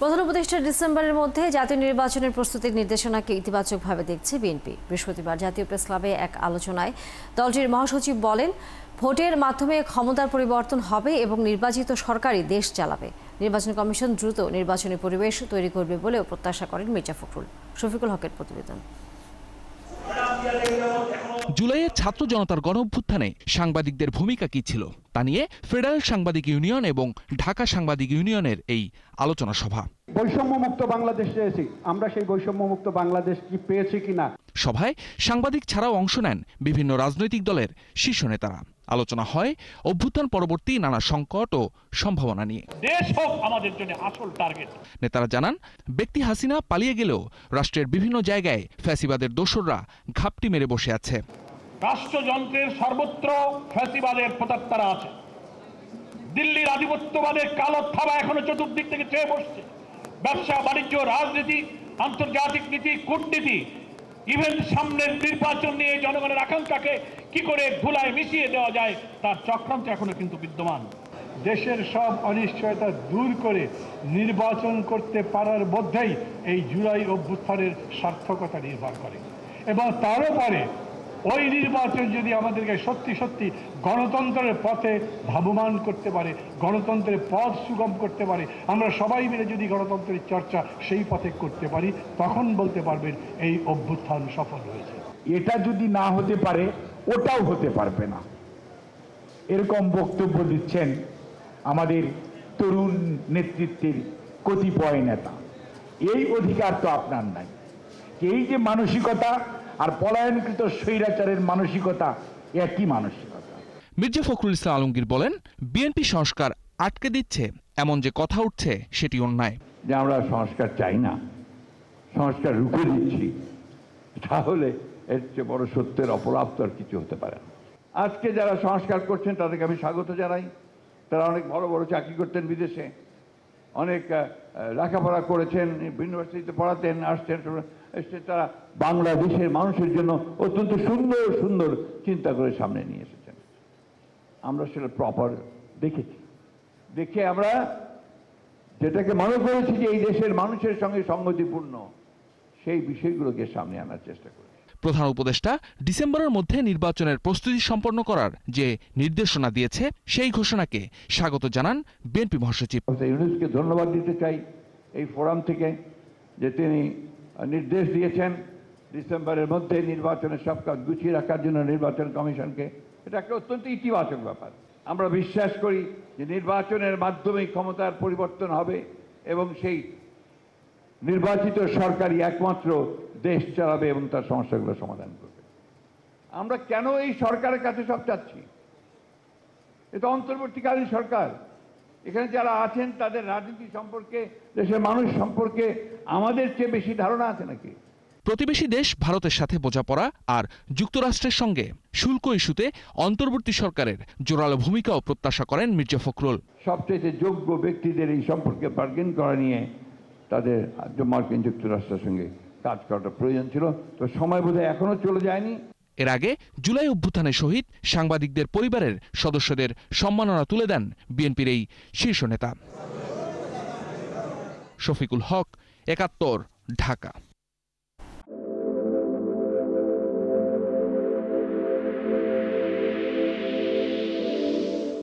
প্রধান উপদেষ্টা ডিসেম্বরের মধ্যে জাতীয় নির্বাচনের প্রস্তুতির নির্দেশনাকে ইতিবাচকভাবে দেখছে বিএনপি। বৃহস্পতিবার জাতীয় প্রেস ক্লাবে এক আলোচনায় দলটির মহাসচিব বলেন, ভোটের মাধ্যমে ক্ষমতার পরিবর্তন হবে এবং নির্বাচিত সরকারই দেশ চালাবে। নির্বাচন কমিশন দ্রুত নির্বাচনী পরিবেশ তৈরি করবে বলেও প্রত্যাশা করেন মির্জা ফখরুল। শফিকুল হকের প্রতিবেদন। জুলাইয়ে ছাত্র জনতার গণঅভ্যুত্থানে সাংবাদিকদের ভূমিকা কি ছিল তা নিয়ে ফেডারেল সাংবাদিক ইউনিয়ন এবং ঢাকা সাংবাদিক ইউনিয়নের এই আলোচনা সভা। বৈষম্যমুক্ত বাংলাদেশ চেয়েছি, আমরা সেই বৈষম্যমুক্ত বাংলাদেশ কি পেয়েছি কিনা। সভায় সাংবাদিক ছাড়াও অংশ নেন বিভিন্ন রাজনৈতিক দলের শীর্ষ নেতারা। আলোচনা হয় অভ্যুত্থান পরবর্তী নানা সংকট ও সম্ভাবনা নিয়ে। দেশ হোক আমাদের জন্য আসল টার্গেট। নেতারা জানান, ব্যক্তি হাসিনা পালিয়ে গেলেও রাষ্ট্রের বিভিন্ন জায়গায় ফ্যাসিবাদের দোসররা ঘাপটি মেরে বসে আছে। রাষ্ট্রযন্ত্রের সর্বত্র ফ্যাসিবাদের প্রতাত্তারা আছে। দিল্লির আধিপত্যবাদের কালো থাবা এখনো চতুর্দিক থেকে চেয়ে বসছে। ব্যবসা বাণিজ্য, রাজনীতি, আন্তর্জাতিক নীতি, কূটনীতি, ইভেন সামনের নির্বাচন নিয়ে জনগণের আকাঙ্ক্ষাকে কি করে ধুলায় মিশিয়ে দেওয়া যায় তার চক্রান্ত এখনো কিন্তু বিদ্যমান। দেশের সব অনিশ্চয়তা দূর করে নির্বাচন করতে পারার মধ্যেই এই জুলাই অভ্যুত্থানের সার্থকতা নির্ভর করে এবং তারও পরে ওই নির্বাচন যদি আমাদেরকে সত্যি সত্যি গণতন্ত্রের পথে ধাবমান করতে পারে, গণতন্ত্রের পথ সুগম করতে পারে, আমরা সবাই মিলে যদি গণতন্ত্রের চর্চা সেই পথে করতে পারি, তখন বলতে পারবেন এই অভ্যুত্থান সফল হয়েছে। এটা যদি না হতে পারে ওটাও হতে পারবে না, এরকম বক্তব্য দিচ্ছেন আমাদের তরুণ নেতৃত্বের কতিপয় নেতা। এই অধিকার তো আপনার নাই। এই যে মানসিকতা আর পলায়নকৃত স্বৈরাচারের মানসিকতা একই মানসিকতা। মির্জা ফখরুল ইসলাম আলমগীর বলেন, বিএনপি সংস্কার আটকে দিচ্ছে এমন যে কথা উঠছে সেটি অন্যায়। যে আমরা সংস্কার চাই না, সংস্কার রুখে দিচ্ছি, তাহলে এর চেয়ে বড় সত্যের অপরাধ তো আর কিছু হতে পারে না। আজকে যারা সংস্কার করছেন তাদেরকে আমি স্বাগত জানাই। তারা অনেক বড় বড় চাকরি করতেন বিদেশে, অনেক লেখাপড়া করেছেন, ইউনিভার্সিটিতে পড়াতেন, আসছেন, তারা বাংলাদেশের মানুষের জন্য অত্যন্ত সুন্দর সুন্দর চিন্তা করে সামনে নিয়ে এসেছেন। আমরা সেটা প্রপার দেখেছি, দেখে আমরা যেটাকে মনে করেছি যে এই দেশের মানুষের সঙ্গে সঙ্গতিপূর্ণ, সেই বিষয়গুলোকে সামনে আনার চেষ্টা করেছি। প্রধান উপদেষ্টা ডিসেম্বরের মধ্যে নির্বাচনের প্রস্তুতি সম্পন্ন করার যে নির্দেশনা দিয়েছে সেই ঘোষণাকে স্বাগত জানান বিএনপি মহাসচিব। ইউনূসকে ধন্যবাদ দিতে চাই এই ফোরাম থেকে, যে তিনি নির্দেশ দিয়েছেন ডিসেম্বরের মধ্যে নির্বাচনের সব কাজ গুছিয়ে রাখার জন্য নির্বাচন কমিশনকে। এটা একটা অত্যন্ত ইতিবাচক ব্যাপার। আমরা বিশ্বাস করি যে নির্বাচনের মাধ্যমেই ক্ষমতার পরিবর্তন হবে এবং সেই নির্বাচিত সরকারই একমাত্র দেশ চালাবে এবং তার সমস্যাগুলো সমাধান করবে। আমরা কেন এই সরকারের কাছে সব চাচ্ছি? এটা অন্তর্বর্তীকালীন সরকার। এখানে যারা আছেন তাদের রাজনীতি সম্পর্কে, দেশের মানুষ সম্পর্কে আমাদের চেয়ে বেশি ধারণা আছে নাকি? প্রতিবেশী দেশ ভারতের সাথে বোঝাপড়া আর যুক্তরাষ্ট্রের সঙ্গে শুল্ক ইস্যুতে অন্তর্বর্তী সরকারের জোরালো ভূমিকাও প্রত্যাশা করেন মির্জা ফখরুল। সবচেয়ে যোগ্য ব্যক্তিদের এই সম্পর্কে বার্গেন করা নিয়ে তাদের মার্কিন যুক্তরাষ্ট্রের সঙ্গে কাজ করাটা প্রয়োজন ছিল, তো সময় বোধহয় এখনো চলে যায়নি। এর আগে জুলাই অভ্যুত্থানে শহীদ সাংবাদিকদের পরিবারের সদস্যদের সম্মাননা তুলে দেন বিএনপির এই শীর্ষ নেতা। শফিকুল হক, ৭১, ঢাকা।